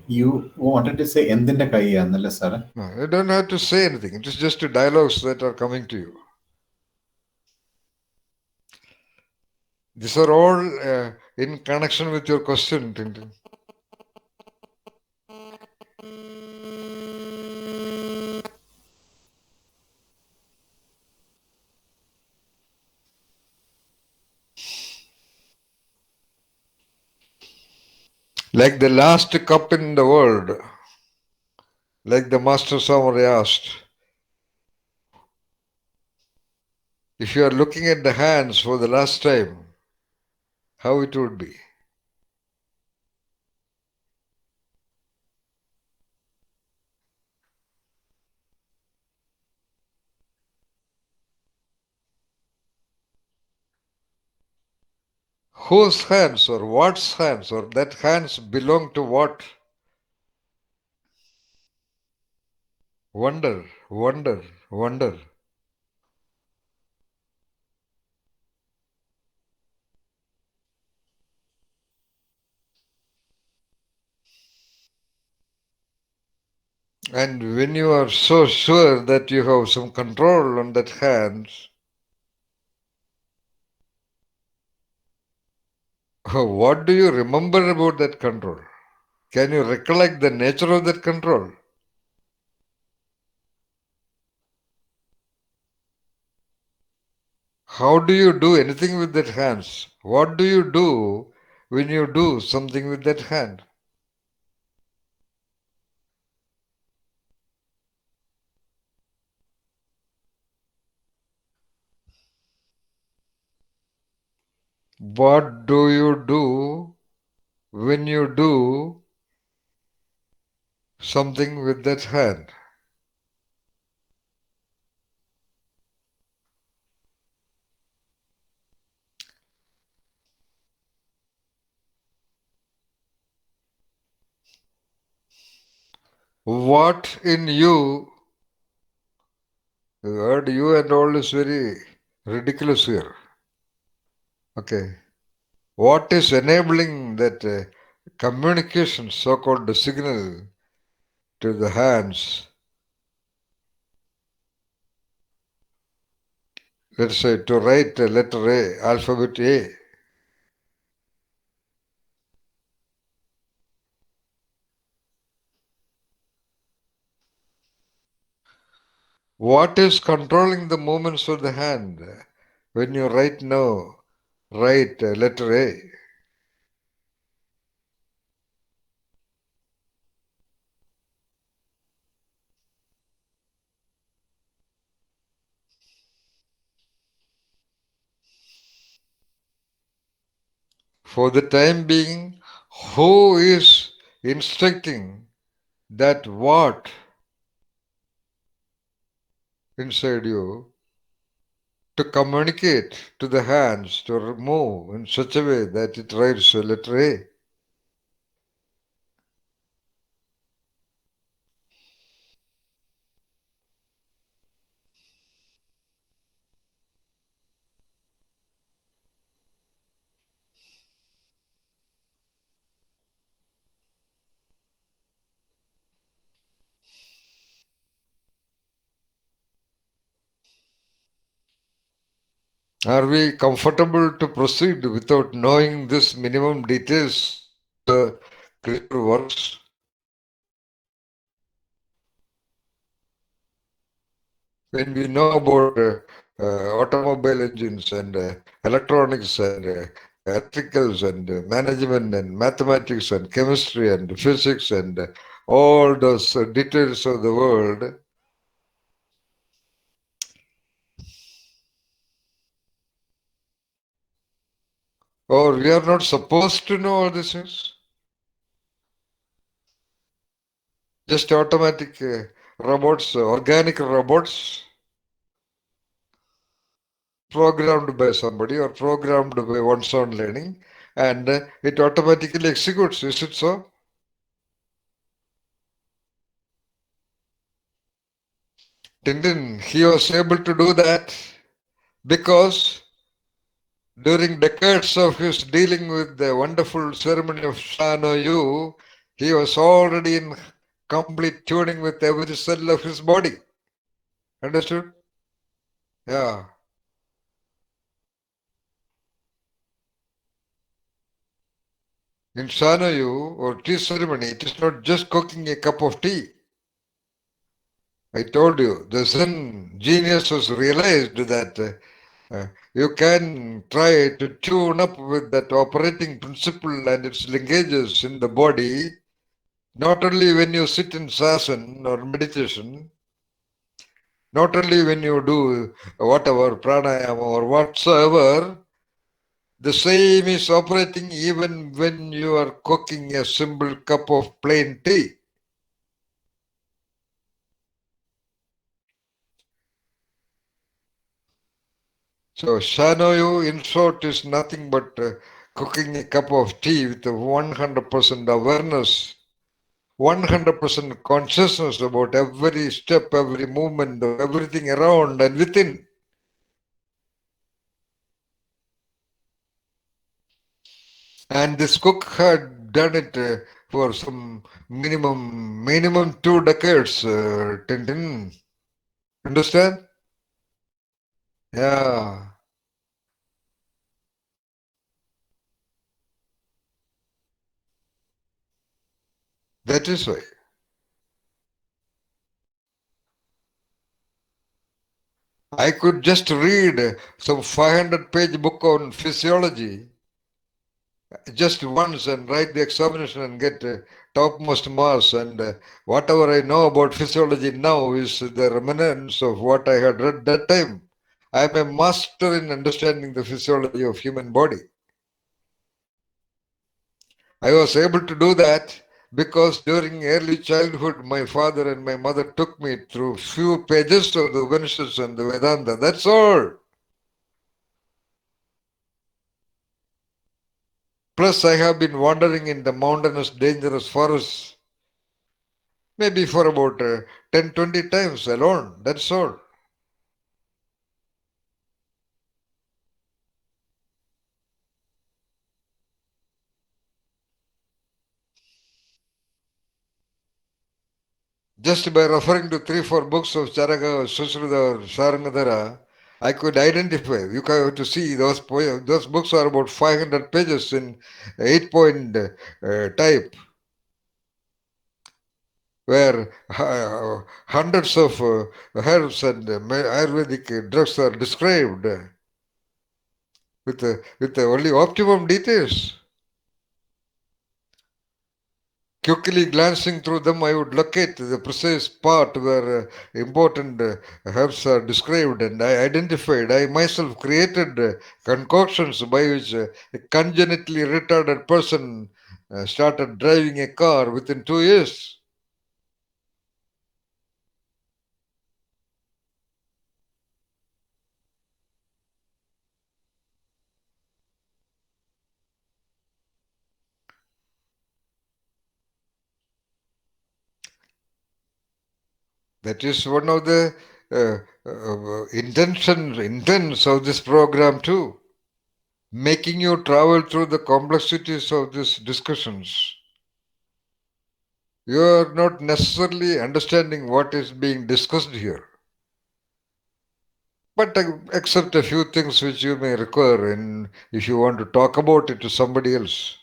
You wanted to say endinte kaiyannalla sir? No, you don't have to say anything. It is just dialogues that are coming to you. These are all in connection with your question, Tintin. Like the last cup in the world, like the Master Samurai asked, if you are looking at the hands for the last time, how it would be? Whose hands or what's hands or that hands belong to what? Wonder, wonder, wonder. And when you are so sure that you have some control on that hands, what do you remember about that control? Can you recollect the nature of that control? How do you do anything with that hands? What do you do when you do something with that hand? What do you do when you do something with that hand? What in you, the word you and all is very ridiculous here. Okay. What is enabling that communication, so-called signal to the hands? Let's say to write letter A, alphabet A. What is controlling the movements of the hand when you write no, write letter A? For the time being, who is instructing that what inside you to communicate to the hands to move in such a way that it writes a letter A? Are we comfortable to proceed without knowing this minimum details the creature works? When we know about automobile engines and electronics and electricals and management and mathematics and chemistry and physics and all those details of the world, or we are not supposed to know all these things? Just automatic robots, organic robots programmed by somebody or programmed by one's own learning, and it automatically executes. Is it so? Tintin, he was able to do that because during decades of his dealing with the wonderful ceremony of Shano Yu, He was already in complete tuning with every cell of his body. Understood? Yeah. In Shanayu or tea ceremony, it is not just cooking a cup of tea. I told you, the Zen geniuses realized that you can try to tune up with that operating principle and its linkages in the body, not only when you sit in sasana or meditation, not only when you do whatever pranayama or whatsoever, the same is operating even when you are cooking a simple cup of plain tea. So Shanoyu in short is nothing but cooking a cup of tea with 100% awareness, 100% consciousness about every step, every movement, everything around and within. And this cook had done it for some minimum 2 decades, Tintin. Understand? Yeah. That is why. I could just read some 500-page book on physiology just once and write the examination and get topmost marks. And whatever I know about physiology now is the remnants of what I had read that time. I am a master in understanding the physiology of human body. I was able to do that because during early childhood, my father and my mother took me through few pages of the Upanishads and the Vedanta. That's all. Plus, I have been wandering in the mountainous, dangerous forests maybe for about 10, 20 times alone. That's all. Just by referring to 3, 4 books of Charaka, Susruta, or Sarangadhara, I could identify. You have to see those those books are about 500 pages in 8-point type, where hundreds of herbs and Ayurvedic drugs are described with only optimum details. Quickly glancing through them, I would locate the precise part where important herbs are described, and I identified. I myself created concoctions by which a congenitally retarded person started driving a car within 2 years. That is one of the intents of this program too, making you travel through the complexities of these discussions. You are not necessarily understanding what is being discussed here, but accept a few things which you may require in if you want to talk about it to somebody else.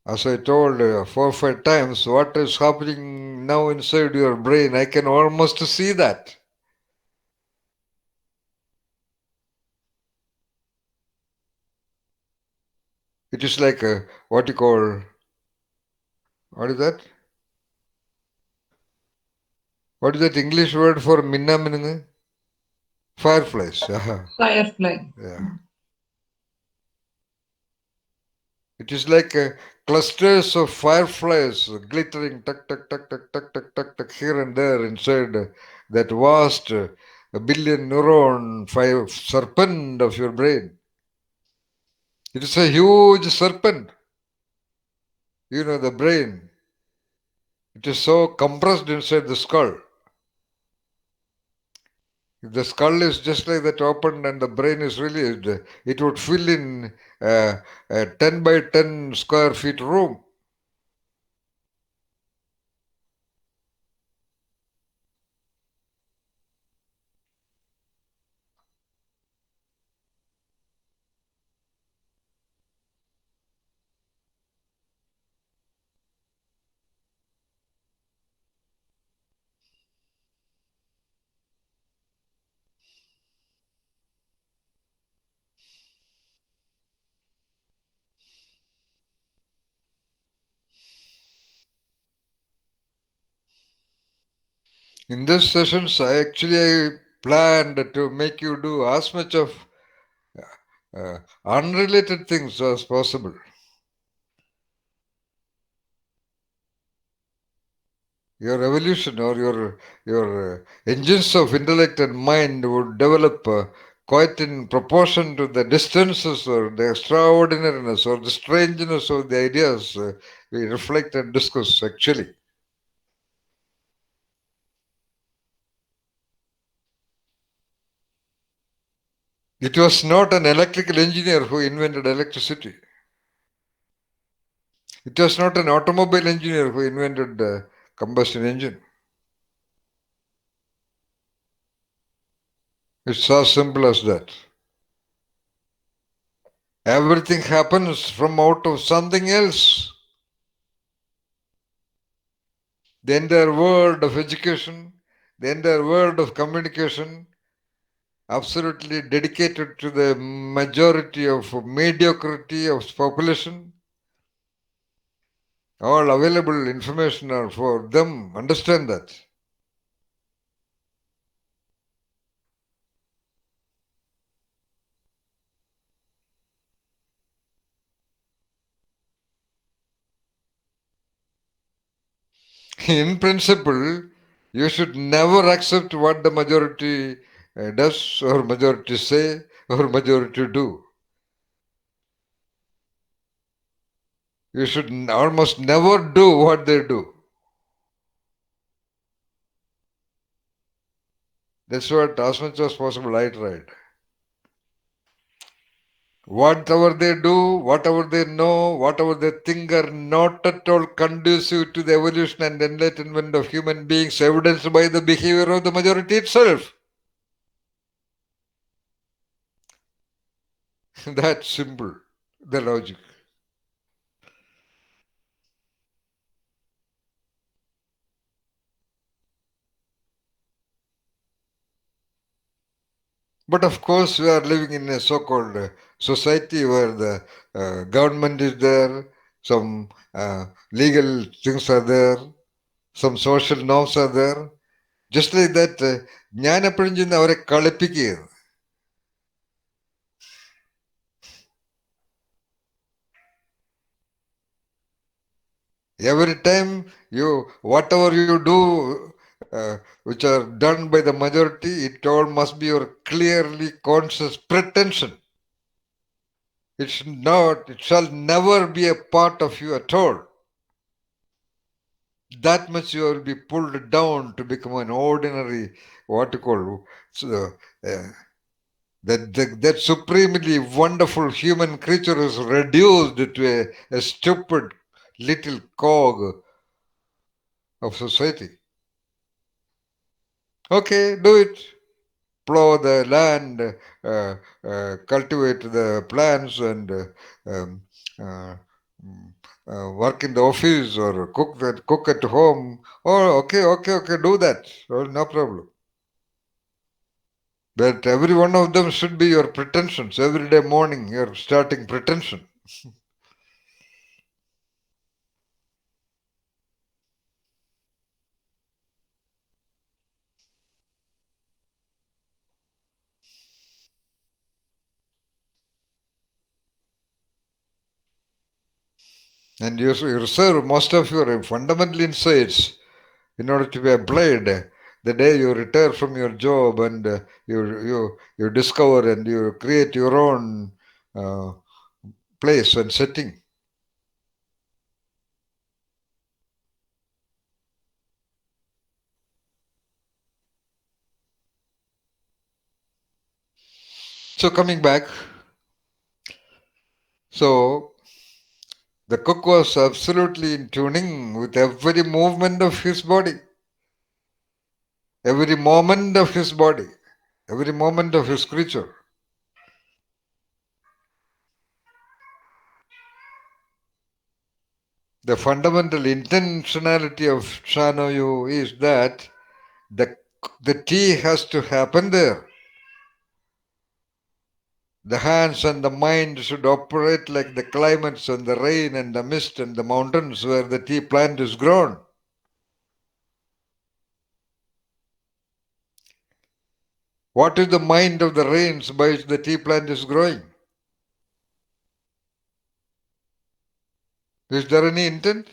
As I told 4 or 5 times, what is happening now inside your brain, I can almost see that. It is like what you call, what is that? What is that English word for minna minna? Fireflies. Firefly. Yeah. It is like clusters of fireflies glittering tuck, tuck, tuck, tuck, tuck, tuck, tuck, tuck, here and there inside that vast a billion neuron serpent of your brain. It is a huge serpent. You know, the brain. It is so compressed inside the skull. If the skull is just like that opened and the brain is released, it would fill in a 10 by 10 square feet room. In this sessions, I planned to make you do as much of unrelated things as possible. Your evolution or your engines of intellect and mind would develop quite in proportion to the distances or the extraordinariness or the strangeness of the ideas we reflect and discuss actually. It was not an electrical engineer who invented electricity. It was not an automobile engineer who invented the combustion engine. It's as simple as that. Everything happens from out of something else. The entire world of education, the entire world of communication, absolutely dedicated to the majority of mediocrity of population. All available information are for them. Understand that. In principle, you should never accept what the majority does or majority say or majority do. You should almost never do what they do. That's what, as much as possible, I tried. Whatever they do, whatever they know, whatever they think are not at all conducive to the evolution and enlightenment of human beings, evidenced by the behavior of the majority itself. That's simple, the logic. But of course, we are living in a so-called society where the government is there, some legal things are there, some social norms are there. Just like that, ഞാൻ എപ്പോഴും ചെയ്യുന്ന അവരെ കളിപ്പിക്കുകയാണ്. Every time whatever you do, which are done by the majority, it all must be your clearly conscious pretension. It shall never be a part of you at all. That much you will be pulled down to become an ordinary, what you call, that supremely wonderful human creature is reduced to a stupid little cog of society. Okay, do it. Plow the land, cultivate the plants, and um, uh, work in the office or cook at home. Oh, okay, do that. Oh, no problem. But every one of them should be your pretensions. Every day morning, you're starting pretension. And you reserve most of your fundamental insights in order to be applied the day you retire from your job and you discover and you create your own place and setting. So coming back, so the cook was absolutely in tuning with every movement of his body, every moment of his body, every moment of his creature. The fundamental intentionality of Shanoyu is that the, the tea has to happen there. The hands and the mind should operate like the climates and the rain and the mist and the mountains where the tea plant is grown. What is the mind of the rains by which the tea plant is growing? Is there any intent?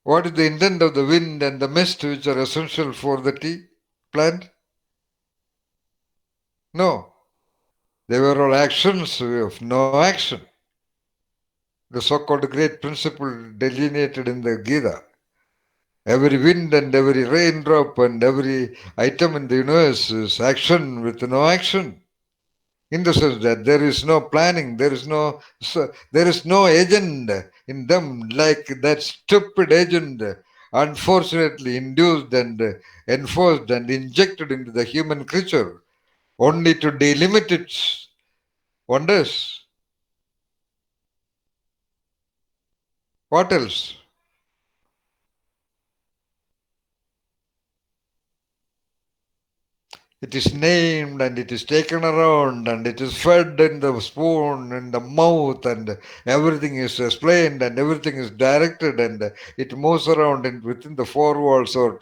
What is the intent of the wind and the mist which are essential for the tea plant? No. They were all actions of no action. The so-called great principle delineated in the Gita. Every wind and every raindrop and every item in the universe is action with no action. In the sense that there is no planning, there is no agent in them, like that stupid agent unfortunately induced and enforced and injected into the human creature only to delimit its wonders. What else? It is named and it is taken around and it is fed in the spoon in the mouth and everything is explained and everything is directed and it moves around within the four walls or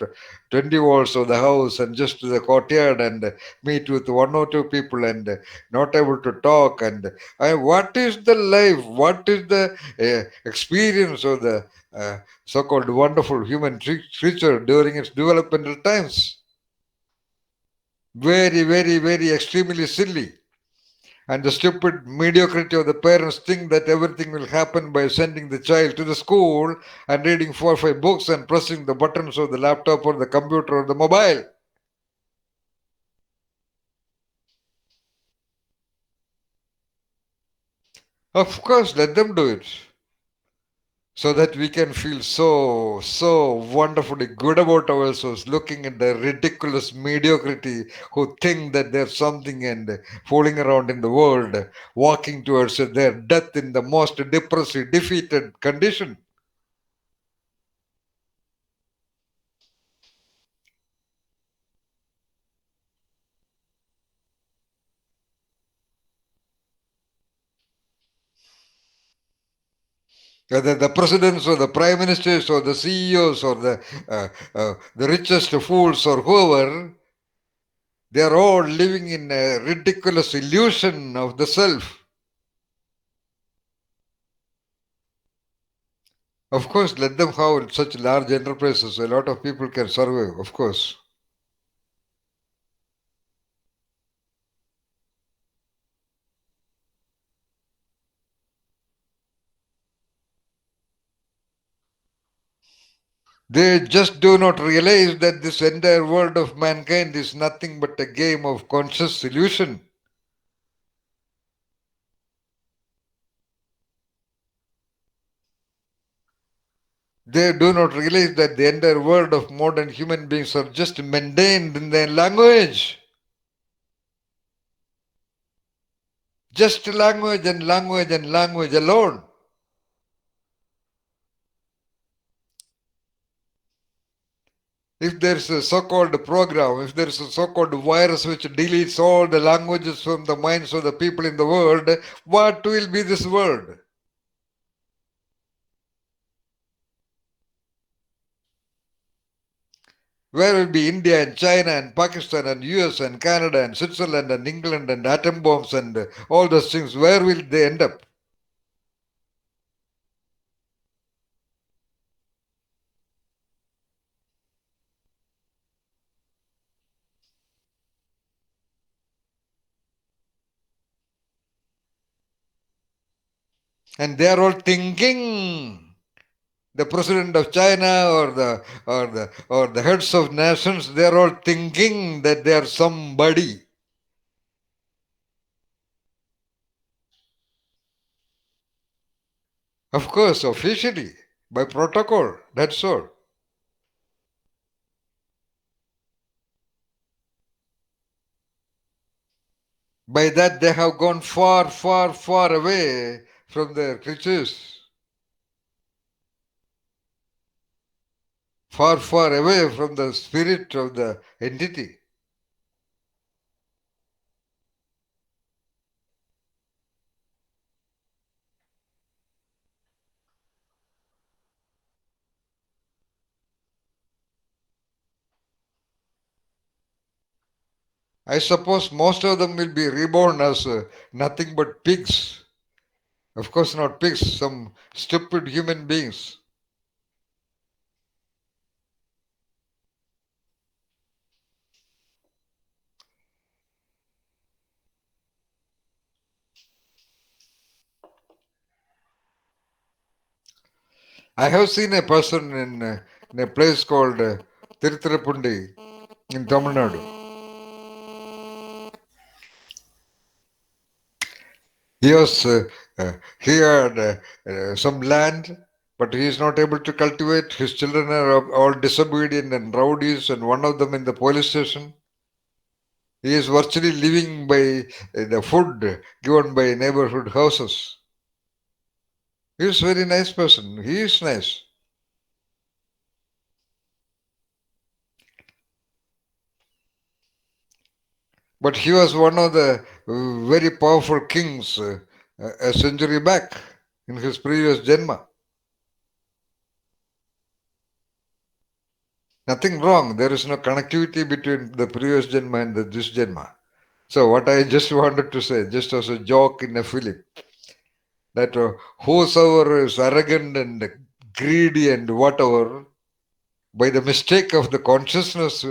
20 walls of the house and just to the courtyard and meet with one or two people and not able to talk and what is the life? What is the experience of the so-called wonderful human creature during its developmental times? Very, very, very extremely silly. And the stupid mediocrity of the parents think that everything will happen by sending the child to the school and reading 4 or 5 books and pressing the buttons of the laptop or the computer or the mobile. Of course, let them do it. So that we can feel so wonderfully good about ourselves, looking at the ridiculous mediocrity who think that there's something and fooling around in the world, walking towards their death in the most depressive, defeated condition. Whether the presidents or the prime ministers or the CEOs or the richest fools or whoever, they are all living in a ridiculous illusion of the self. Of course, let them have such large enterprises. A lot of people can survive, of course. They just do not realize that this entire world of mankind is nothing but a game of conscious illusion. They do not realize that the entire world of modern human beings are just maintained in their language. Just language and language and language alone. If there is a so-called program, if there is a so-called virus which deletes all the languages from the minds of the people in the world, what will be this world? Where will be India and China and Pakistan and US and Canada and Switzerland and England and atom bombs and all those things? Where will they end up? And they are all thinking The president of China or the heads of nations, they are all thinking that they are somebody. Of course, officially, by protocol, that's all. By that, they have gone far, far, far away from their creatures. Far, far away from the spirit of the entity. I suppose most of them will be reborn as nothing but pigs. Of course, not pigs, some stupid human beings. I have seen a person in a place called Tirthirapundi in Tamil Nadu. He was he had some land, but he is not able to cultivate. His children are all disobedient and rowdies, and one of them in the police station. He is virtually living by the food given by neighborhood houses. He is a very nice person. He is nice. But he was one of the very powerful kings a century back in his previous Janma. Nothing wrong. There is no connectivity between the previous Janma and this Janma. So what I just wanted to say, just as a joke in a film, that whosoever is arrogant and greedy and whatever, by the mistake of the consciousness,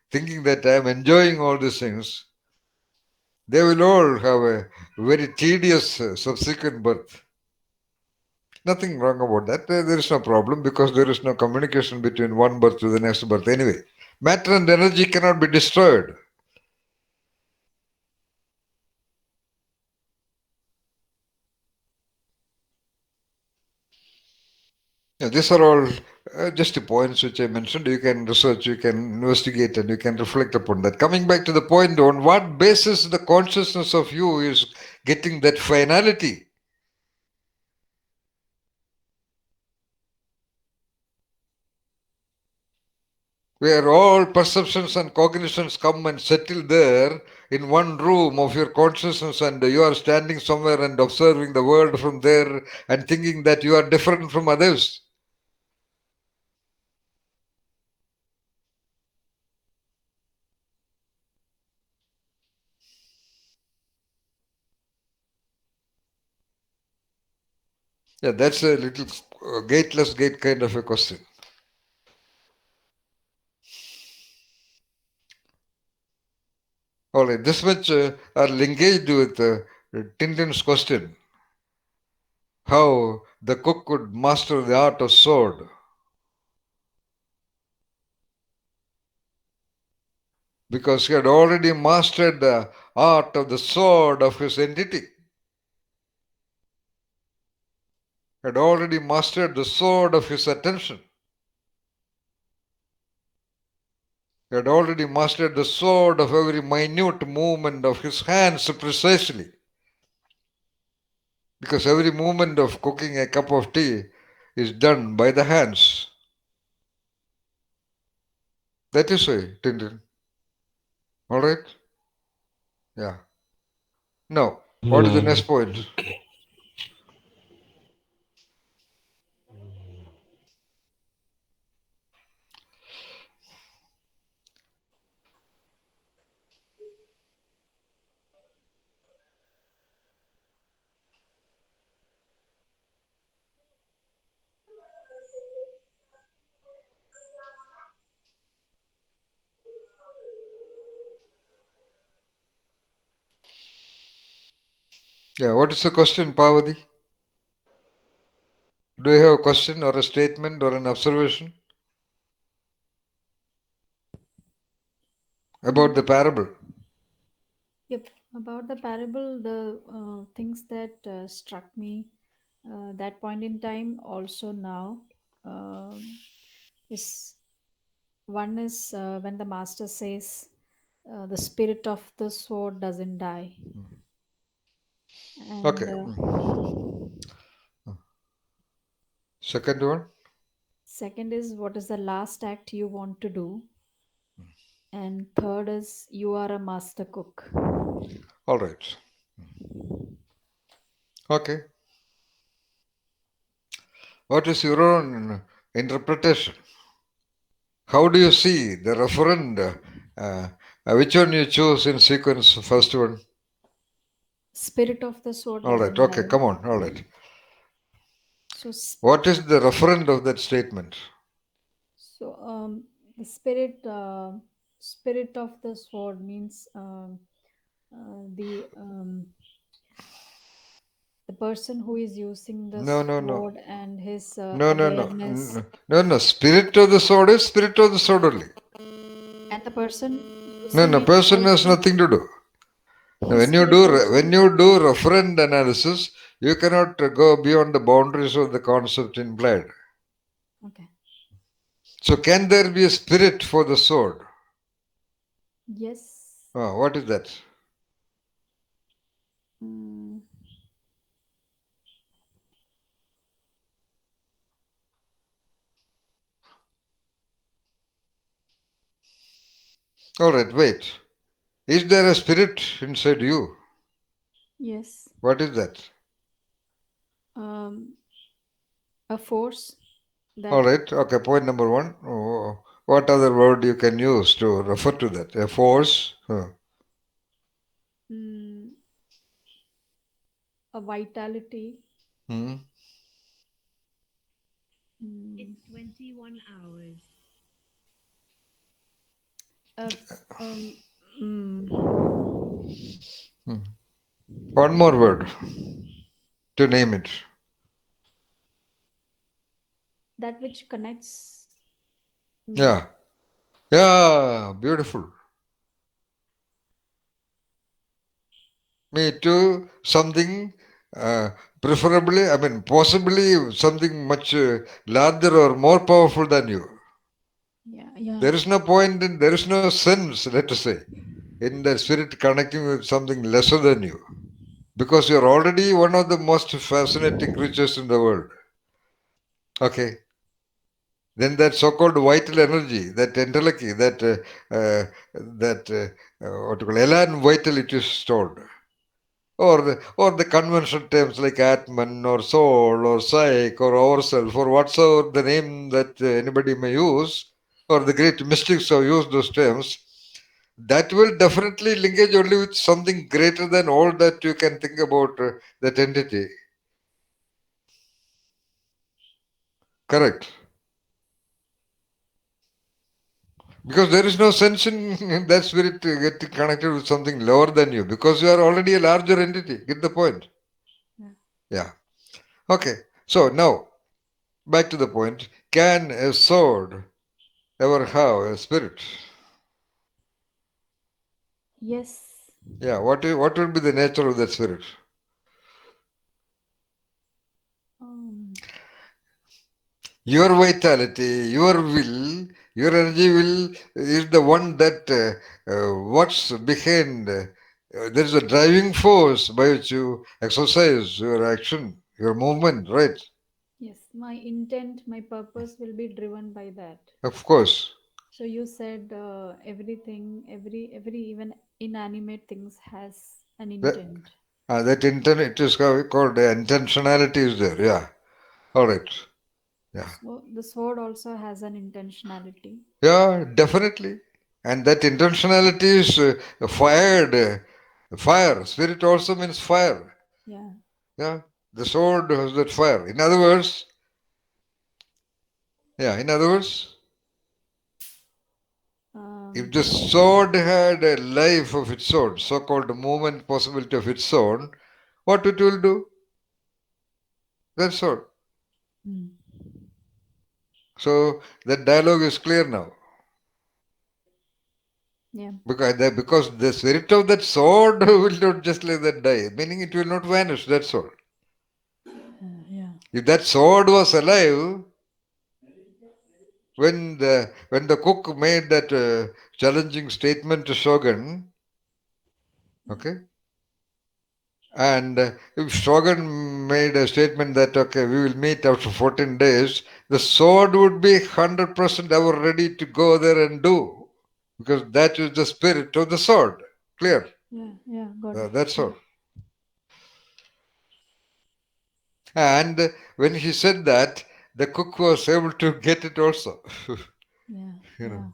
thinking that I am enjoying all these things, they will all have a very tedious subsequent birth. Nothing wrong about that. There is no problem because there is no communication between one birth to the next birth anyway. Matter and energy cannot be destroyed. Yeah, these are all just the points which I mentioned. You can research, you can investigate, and you can reflect upon that. Coming back to the point, on what basis the consciousness of you is getting that finality? Where all perceptions and cognitions come and settle there in one room of your consciousness, and you are standing somewhere and observing the world from there and thinking that you are different from others. Yeah, that's a little gateless gate kind of a question. All right, this much are engaged with Tintin's question. How the cook could master the art of sword. Because he had already mastered the art of the sword of his entity. Had already mastered the sword of his attention. He had already mastered the sword of every minute movement of his hands precisely. Because every movement of cooking a cup of tea is done by the hands. That is why, Tintin. All right? Yeah. Now, what is the next point? Okay. Yeah, what is the question, Pavadi? Do you have a question or a statement or an observation about the parable? Yep. About the parable, the things that struck me that point in time, also now, is one is when the master says, "The spirit of the sword doesn't die," and Okay. Second one. second is, "What is the last act you want to do?" And third is, "You are a master cook." All right. Okay. What is your own interpretation? How do you see the referend? Which one you choose in sequence? First one. Spirit of the sword All right. doesn't Okay. die. Come on. All right. So, What is the referend of that statement? the spirit of the sword means the person who is using the No, no, no. sword and his No, no, no. awareness, No, no. Spirit of the sword is spirit of the sword only. and the person No, using no. it Person has also, nothing to do. Now, his spirit also. when you do referent analysis, you cannot go beyond the boundaries of the concept implied. Okay. So, can there be a spirit for the sword? Yes. What is that? Mm, All right, wait. Is there a spirit inside you? yes. What is that? Um, a force All that right, okay, point number one. What other word you can use to refer to that? A force? mm, a vitality. Hmm. Mm, It's 21 hours. a, um, mm, Hmm. One more word to name it. that which connects me. Yeah, yeah, beautiful. Me too, something preferably, I mean, possibly something much larger or more powerful than you. Yeah, yeah, There is no point in, there is no sense, let us say, in the spirit connecting with something lesser than you. Because you're already one of the most fascinating creatures in the world. Okay. Then that so-called vital energy, that entelechy, what you call elan vital, it is stored. Or the conventional terms like Atman or soul or psych or ourself or whatsoever the name that anybody may use, or the great mystics have used those terms, that will definitely linkage only with something greater than all that you can think about that entity. Correct. Because there is no sense in that spirit getting connected with something lower than you because you are already a larger entity. Get the point? yeah. Yeah. Okay. So now, back to the point. Can a sword ever have a spirit? Yes. Yeah. What will be the nature of that spirit? Um, Your vitality, your will, your energy will is the one that what's behind. There is a driving force by which you exercise your action, your movement, right? yes, my intent, my purpose will be driven by that. Of course. So you said everything, every even inanimate things has an That, intent. that intent, it is called intentionality is there. Yeah. All right. Yeah. So the sword also has an intentionality. Yeah, definitely. And that intentionality is fired. Fire. Spirit also means fire. Yeah. Yeah. The sword has that fire. In other words, yeah, in other words, if Um, the sword had a life of its own, so-called movement possibility of its own, what it will do? That sword. Mm. So that dialogue is clear now. Yeah. Because the spirit of that sword will not just like that die, meaning it will not vanish, that's all. Yeah. If that sword was alive, when the cook made that challenging statement to Shogun, okay, and if Shogun made a statement that okay, we will meet after 14 days, the sword would be 100% ever ready to go there and do, because that is the spirit of the sword. Clear? Yeah. Yeah. Got it. That's all. And when he said that, the cook was able to get it also. Yeah. You know. Yeah.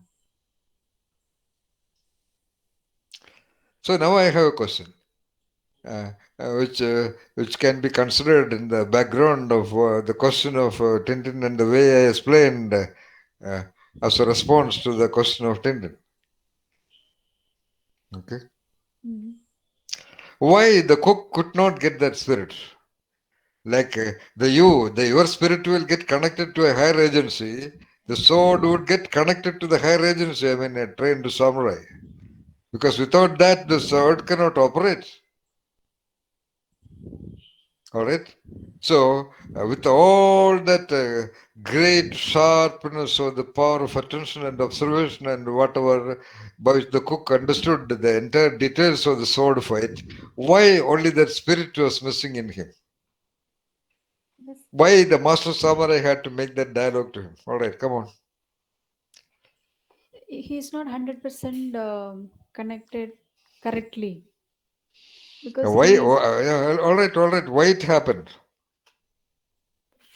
So now I have a question, which can be considered in the background of the question of Tintin and the way I explained as a response to the question of Tintin. Okay, Mm. why the cook could not get that spirit? Like your spirit will get connected to a higher agency. The sword would get connected to the higher agency. I mean, a trained samurai. Because without that, the sword cannot operate. All right. So, with all that great sharpness of the power of attention and observation and whatever, by which the cook understood the entire details of the sword fight, why only that spirit was missing in him? Yes. Why the master samurai had to make that dialogue to him? All right, come on. He's not 100% connected correctly because Why? he, Yeah, all right. Why it happened?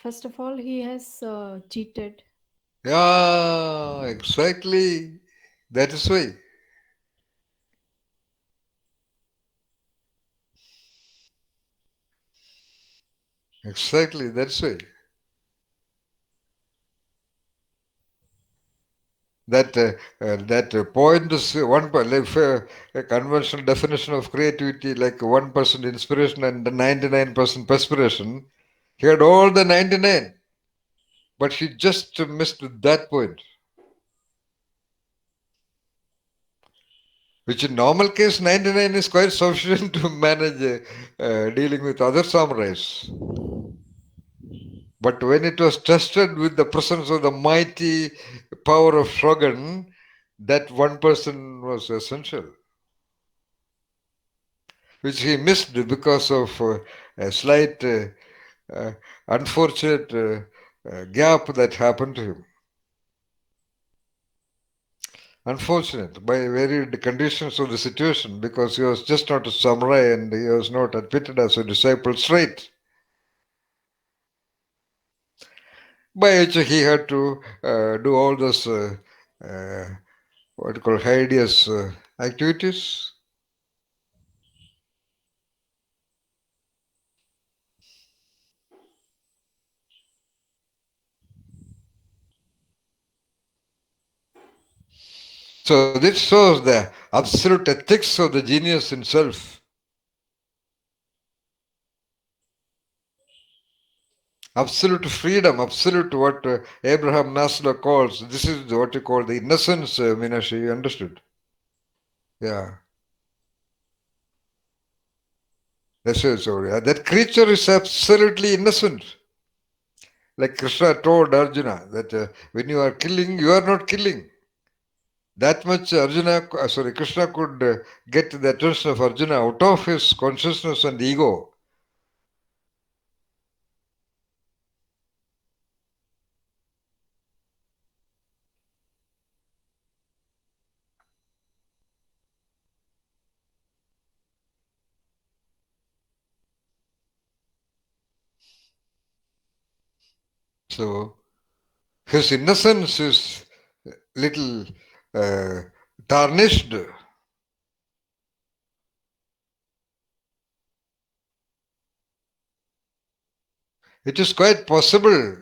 first of all, he has cheated. Yeah, exactly. That is why. Exactly, that's why. That point is like a conventional definition of creativity, like 1% inspiration and 99% perspiration. He had all the 99, but he just missed that point. Which in normal case 99 is quite sufficient to manage dealing with other samurais. But when it was tested with the presence of the mighty power of Shogun, that 1% was essential, which he missed because of a slight uh, unfortunate gap that happened to him. Unfortunate by varied conditions of the situation, because he was just not a samurai and he was not admitted as a disciple straight, by which he had to do all those what you call hideous activities. So this shows the absolute ethics of the genius himself. Absolute freedom, absolute what Abraham Maslow calls, this is what you call the innocence, Minashi, you understood? Yeah, that's it. So that creature is absolutely innocent. Like Krishna told Arjuna that when you are killing, you are not killing. That much Krishna could get the attention of Arjuna out of his consciousness and ego. So his innocence is little uh, tarnished. It is quite possible.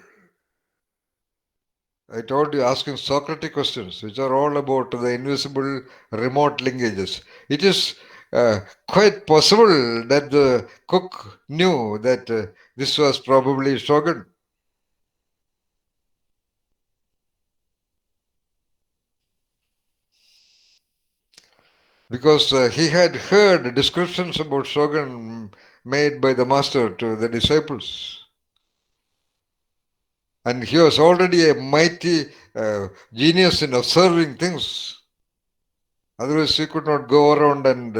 I told you asking Socratic questions, which are all about the invisible remote linkages. It is quite possible that the cook knew that this was probably Shogun. because he had heard descriptions about Shogun made by the master to the disciples. And he was already a mighty genius in observing things. Otherwise, he could not go around and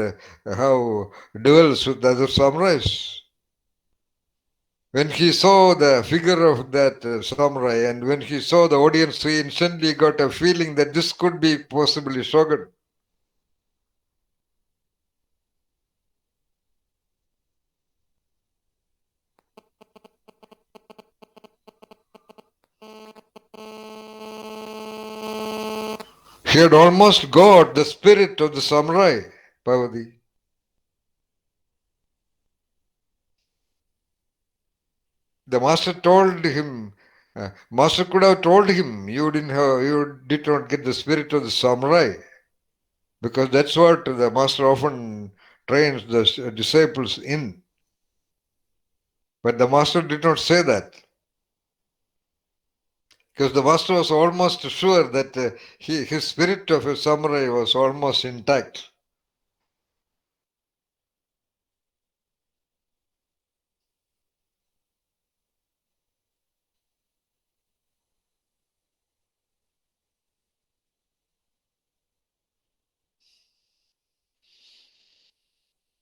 have duels with the other samurais. When he saw the figure of that samurai and when he saw the audience, he instantly got a feeling that this could be possibly Shogun. He had almost got the spirit of the samurai, Parvati. The master told him, master could have told him, you did not get the spirit of the samurai, because that's what the master often trains the disciples in. But the master did not say that, because the master was almost sure that his spirit of a samurai was almost intact.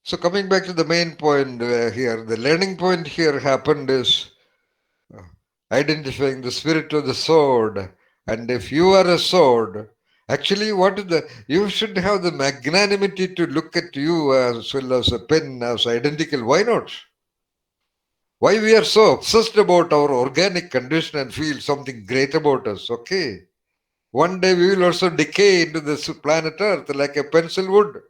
So coming back to the main point here, the learning point here happened is identifying the spirit of the sword. And if you are a sword, actually you should have the magnanimity to look at you as well as a pen as identical. Why not? Why we are so obsessed about our organic condition and feel something great about us? Okay. One day we will also decay into this planet Earth like a pencil wood.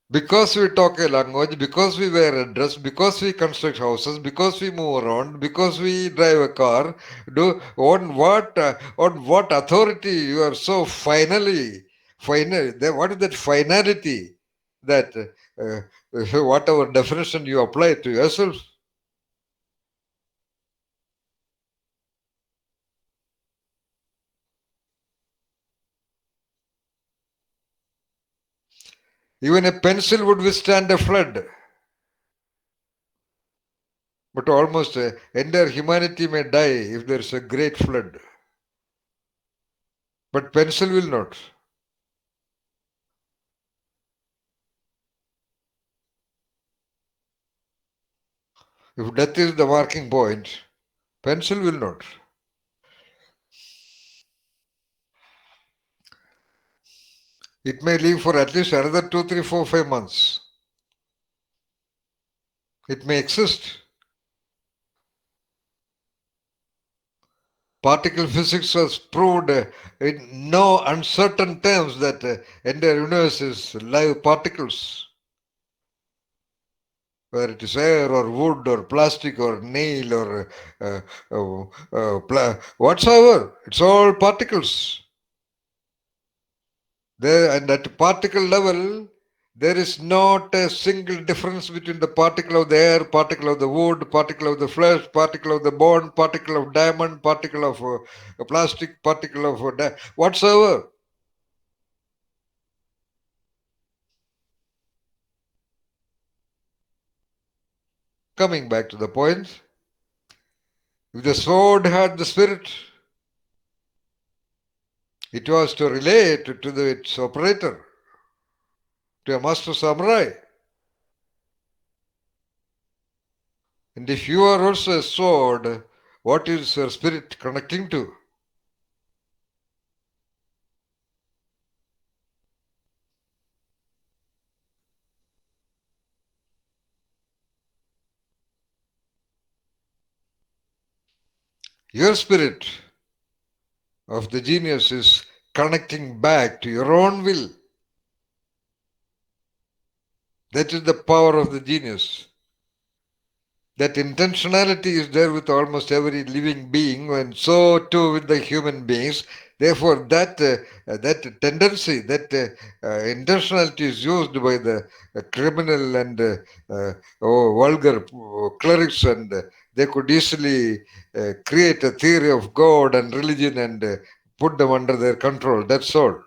Because we talk a language, because we wear a dress, because we construct houses, because we move around, because we drive a car, on what authority you are so final? What is that finality that whatever definition you apply to yourself? Even a pencil would withstand a flood. But almost entire humanity may die if there is a great flood. But pencil will not. If death is the marking point, pencil will not. It may live for at least another 2, 3, 4, 5 months. It may exist. Particle physics has proved in no uncertain terms that entire universe is live particles. Whether it is air or wood or plastic or nail or whatsoever, it's all particles. And at particle level, there is not a single difference between the particle of the air, particle of the wood, particle of the flesh, particle of the bone, particle of diamond, particle of plastic, particle of whatsoever. Coming back to the point, if the sword had the spirit, it was to relate to its operator, to a master samurai. And if you are also a sword, what is your spirit connecting to? Your spirit of the genius is connecting back to your own will. That is the power of the genius. That intentionality is there with almost every living being, and so too with the human beings. Therefore, that tendency, that intentionality is used by the criminal and vulgar clerics and they could easily create a theory of God and religion and put them under their control. That's all.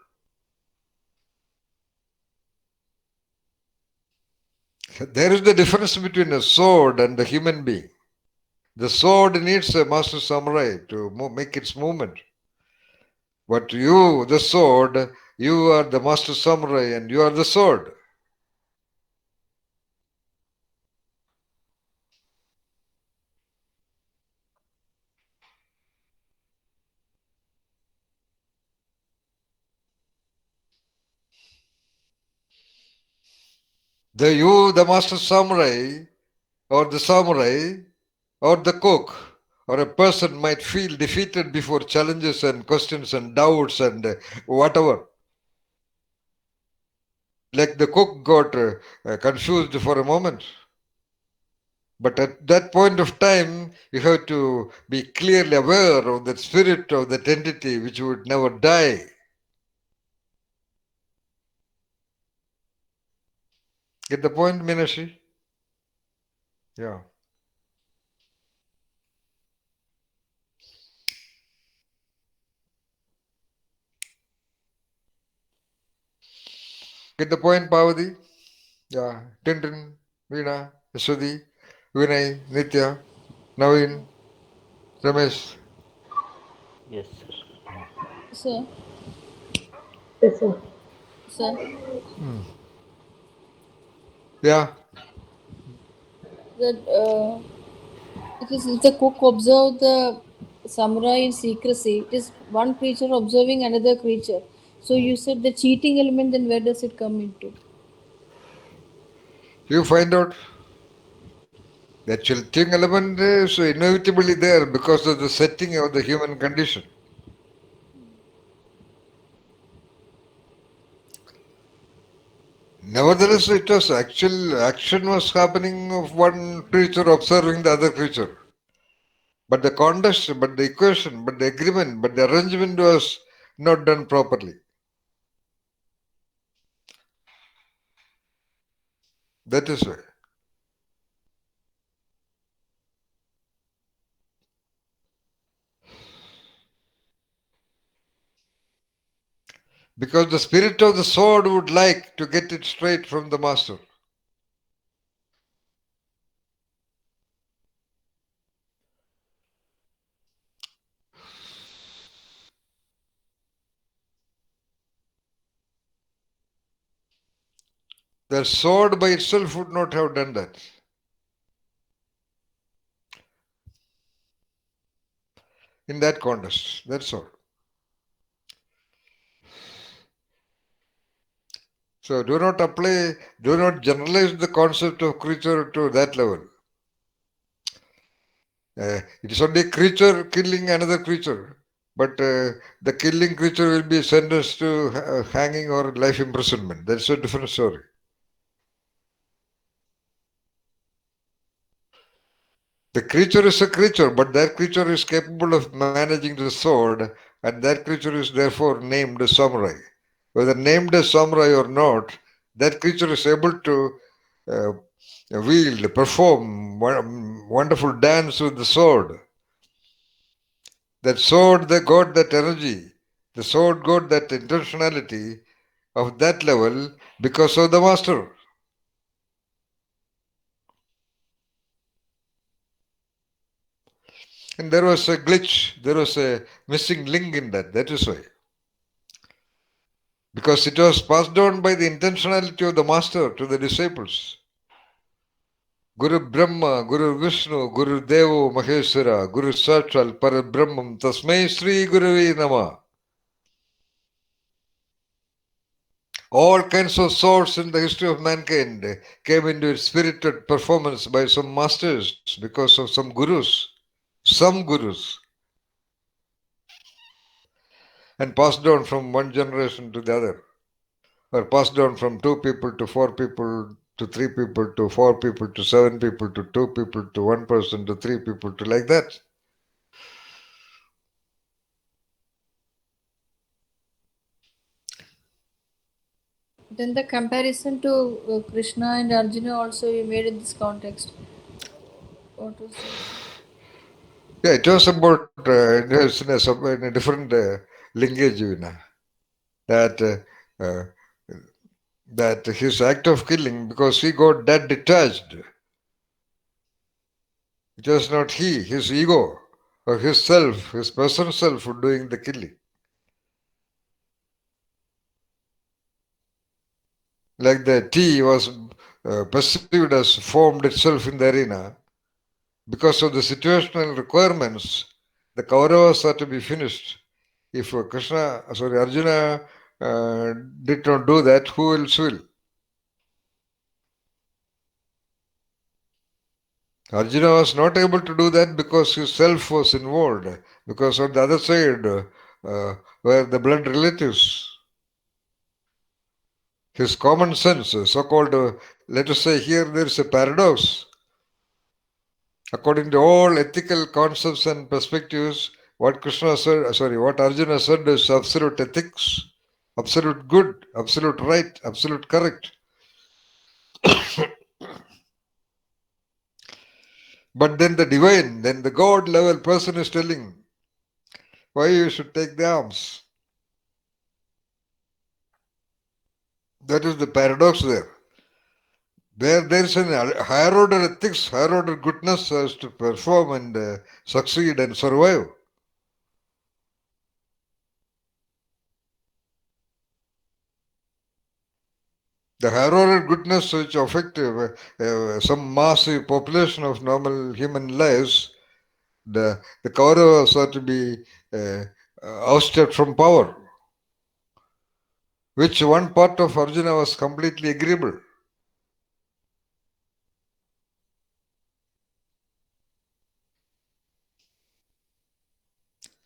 There is the difference between a sword and a human being. The sword needs a master samurai to make its movement. But you, the sword, you are the master samurai and you are the sword. The master samurai, or the samurai, or the cook, or a person might feel defeated before challenges and questions and doubts and whatever. Like the cook got confused for a moment. But at that point of time, you have to be clearly aware of that spirit of that entity which would never die. Get the point, Minashi? Yeah. Get the point, Pavadi? Yeah. Tintin, Veena, Yaswati, Vinay, Nitya, Naveen, Ramesh. Yes, sir. Sir, Yes, sir. sir, Yeah. that it is if the cook observe the samurai in secrecy, it is one creature observing another creature. So you said the cheating element, then where does it come into? You find out the tilting element is inevitably there because of the setting of the human condition. Nevertheless, it was actual action was happening of one creature observing the other creature. But the context, but the equation, but the agreement, but the arrangement was not done properly. That is why. Because the spirit of the sword would like to get it straight from the master. The sword by itself would not have done that. In that context, that's all. So do not generalize the concept of creature to that level. It is only creature killing another creature, but the killing creature will be sentenced to hanging or life imprisonment. That's a different story. The creature is a creature, but that creature is capable of managing the sword, and that creature is therefore named a samurai. Whether named a samurai or not, that creature is able to uh, wield, perform wonderful dance with the sword. That sword, they got that energy. The sword got that intentionality of that level because of the master. And there was a glitch, there was a missing link in that. That is why. Because it was passed on by the intentionality of the master to the disciples. Guru Brahma, Guru Vishnu, Guru Devo Maheshwara, Guru Satchal, Parabrahmam, Tasmai Sri Guruvi Nama. All kinds of swords in the history of mankind came into its spirited performance by some masters because of some gurus. Some gurus. And passed on from one generation to the other. Or passed on from 2 people to 4 people to 3 people to 4 people to 7 people to 2 people to 1 person to 3 people to like that. Then the comparison to Krishna and Arjuna also you made in this context. What was that? Yeah, it was about in a different linkage, that uh, that his act of killing, because he got that detached. It was not he, his ego, or his self, his person self, doing the killing. Like the tea was perceived as formed itself in the arena, because of the situational requirements, the Kauravas are to be finished. If Arjuna did not do that, who else will? Arjuna was not able to do that because his self was involved, because on the other side were the blood relatives. His common sense, so-called, let us say here there is a paradox. According to all ethical concepts and perspectives, what Arjuna said is absolute ethics, absolute good, absolute right, absolute correct. But then the divine, then the God level person is telling why you should take the arms. That is the paradox there. There is a higher order ethics, higher order goodness has to perform and succeed and survive. The higher order goodness which affect some massive population of normal human lives, the Kauravas are to be uh, ousted from power, which one part of Arjuna was completely agreeable.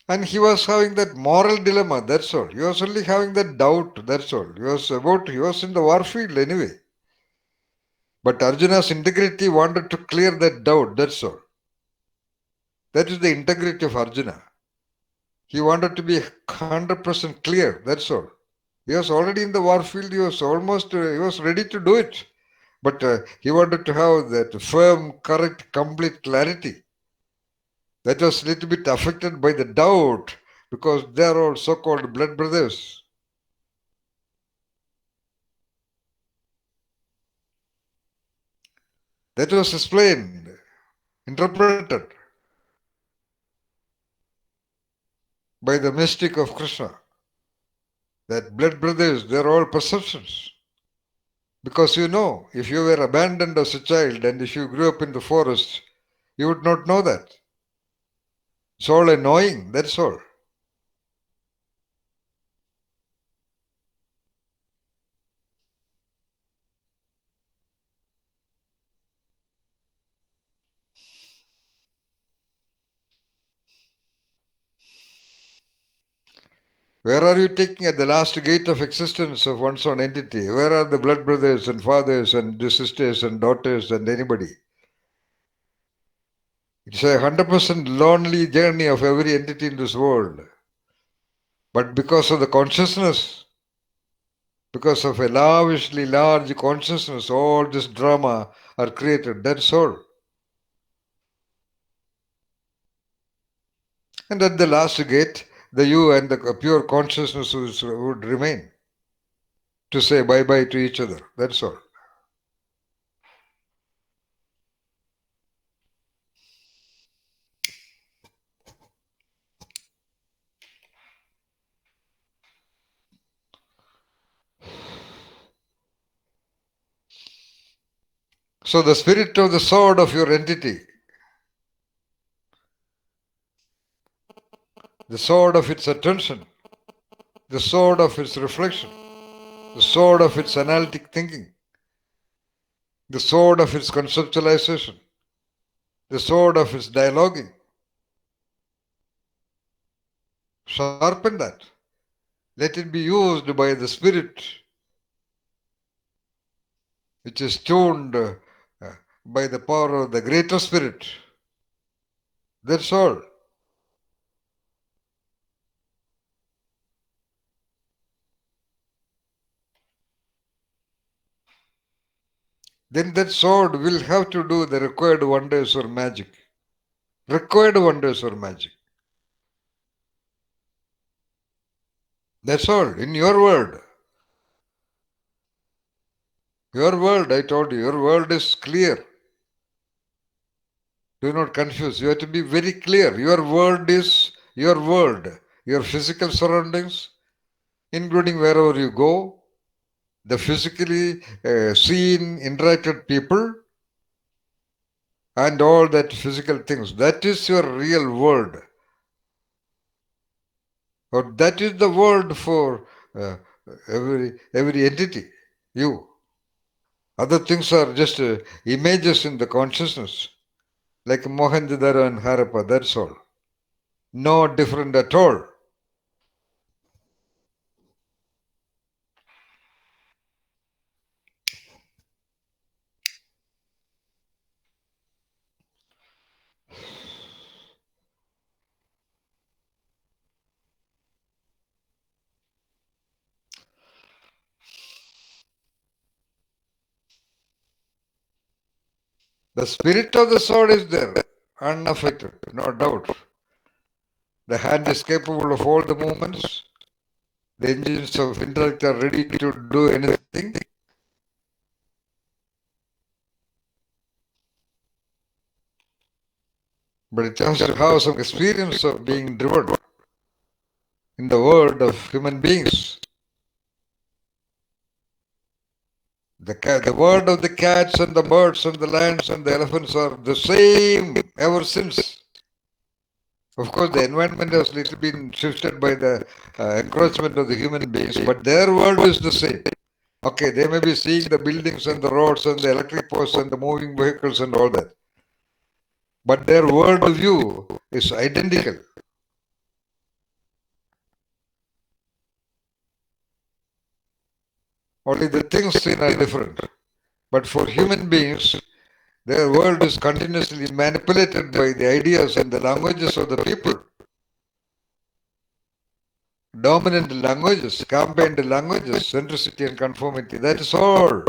And he was having that moral dilemma, that's all. He was only having that doubt, that's all. He was in the war field anyway. But Arjuna's integrity wanted to clear that doubt, that's all. That is the integrity of Arjuna. He wanted to be 100% clear, that's all. He was already in the war field, he was ready to do it. But he wanted to have that firm, correct, complete clarity. That was a little bit affected by the doubt, because they are all so-called blood brothers. That was explained, interpreted by the mystic of Krishna. That blood brothers, they are all perceptions. Because if you were abandoned as a child and if you grew up in the forest, you would not know that. It's all a knowing, that's all. Where are you taking at the last gate of existence of one's own entity? Where are the blood brothers and fathers and the sisters and daughters and anybody? It's a 100% lonely journey of every entity in this world. But because of the consciousness, because of a lavishly large consciousness, all this drama are created. That's all. And at the last gate, the you and the pure consciousness would remain to say bye-bye to each other. That's all. So the spirit of the sword of your entity, the sword of its attention, the sword of its reflection, the sword of its analytic thinking, the sword of its conceptualization, the sword of its dialoguing. Sharpen that. Let it be used by the spirit which is tuned by the power of the greater spirit. That's all. Then that sword will have to do the required wonders or magic. required wonders or magic. That's all, in your world. Your world, I told you, your world is clear. Do not confuse. You have to be very clear. Your world is your world. Your physical surroundings, including wherever you go, the physically seen, interacted people, and all that physical things. That is your real world. Or that is the world for every entity, you. Other things are just images in the consciousness, like Mohenjo-daro and Harappa, that's all. No different at all. The spirit of the soul is there, unaffected, no doubt. The hand is capable of all the movements. The engines of intellect are ready to do anything. But it has to have some experience of being driven in the world of human beings. The world of the cats and the birds and the lions and the elephants are the same ever since. Of course, the environment has little been shifted by the encroachment of the human beings, but their world is the same. Okay, they may be seeing the buildings and the roads and the electric posts and the moving vehicles and all that. But their world view is identical. Only the things seen are different. But for human beings, their world is continuously manipulated by the ideas and the languages of the people. Dominant languages, campaigned languages, centricity and conformity, that is all.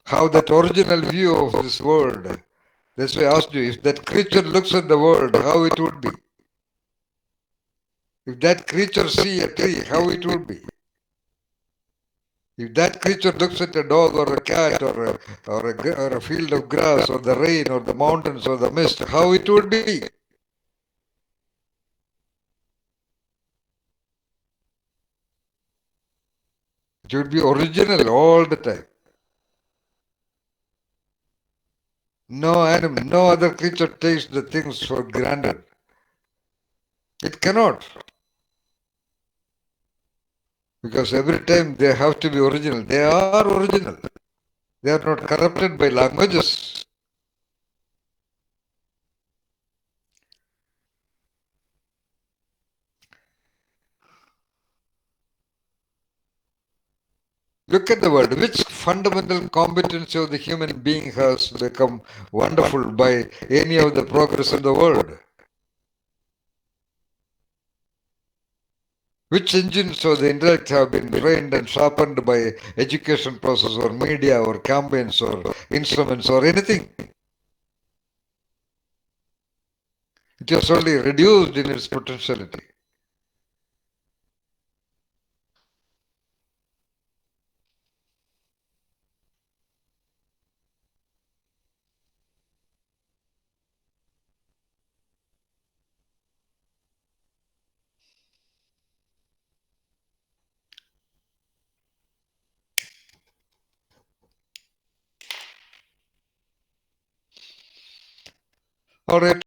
How that original view of this world, that's why I asked you, if that creature looks at the world, how it would be? If that creature see a tree, how it would be? If that creature looks at a dog or a cat or a field of grass or the rain or the mountains or the mist, how it would be? It would be original all the time. No animal, no other creature takes the things for granted. It cannot. Because every time they have to be original. They are original. They are not corrupted by languages. Look at the world. Which fundamental competency of the human being has become wonderful by any of the progress in the world? Which engines of the intellect have been trained and sharpened by education process or media or campaigns or instruments or anything? It has only reduced in its potentiality. All right.